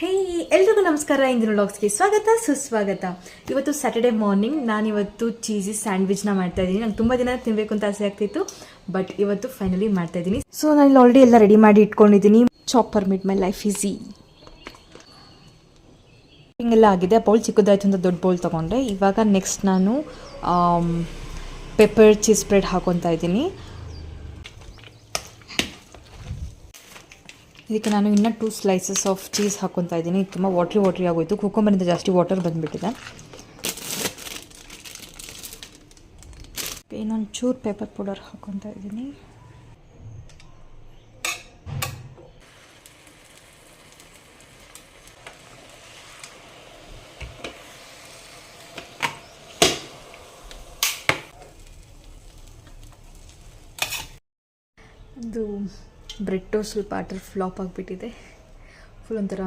ಹೇ ಎಲ್ರಿಗೂ ನಮಸ್ಕಾರ. ಇಂದಿನ ವ್ಲಾಗ್ಸ್ಗೆ ಸ್ವಾಗತ ಸುಸ್ವಾಗತ. ಇವತ್ತು ಸ್ಯಾಟರ್ಡೆ ಮಾರ್ನಿಂಗ್ ನಾನಿವತ್ತು ಚೀಸಿ ಸ್ಯಾಂಡ್ವಿಚ್ನ ಮಾಡ್ತಾ ಇದ್ದೀನಿ. ನಂಗೆ ತುಂಬ ದಿನ ತಿನ್ನಬೇಕು ಅಂತ ಆಸೆ ಆಗ್ತಿತ್ತು, ಬಟ್ ಇವತ್ತು ಫೈನಲಿ ಮಾಡ್ತಾ ಇದ್ದೀನಿ. ಸೊ ನಾನು ಆಲ್ರೆಡಿ ಎಲ್ಲ ರೆಡಿ ಮಾಡಿ ಇಟ್ಕೊಂಡಿದ್ದೀನಿ. Chopper made my life easy. ಹಿಂಗೆಲ್ಲ ಆಗಿದೆ. ಬೌಲ್ ಚಿಕ್ಕದಾಯ್ತು ಅಂತ ದೊಡ್ಡ ಬೌಲ್ ತೊಗೊಂಡೆ. ಇವಾಗ ನೆಕ್ಸ್ಟ್ ನಾನು ಪೆಪ್ಪರ್ ಚೀಸ್ ಸ್ಪ್ರೆಡ್ ಹಾಕೊತಾ ಇದ್ದೀನಿ. ಇದಕ್ಕೆ ನಾನು ಇನ್ನೂ 2 ಸ್ಲೈಸಸ್ ಆಫ್ ಚೀಸ್ ಹಾಕ್ಕೊತಾ ಇದ್ದೀನಿ. ತುಂಬ ವಾಟ್ರಿ ಆಗೋಯಿತು. ಕುಕ್ಕುಂಬರಿಂದ ಜಾಸ್ತಿ ವಾಟರ್ ಬಂದುಬಿಟ್ಟಿದೆ. ಇನ್ನೊಂದು ಚೂರು ಪೆಪ್ಪರ್ ಪೌಡರ್ ಹಾಕ್ಕೊತಾ ಇದ್ದೀನಿ. ಇದು ಬ್ರೆಡ್ ಟೋಸ್ಟ್ ಸ್ವಲ್ಪ ಫ್ಲಾಪ್ ಆಗಿಬಿಟ್ಟಿದೆ. ಫುಲ್ ಒಂಥರ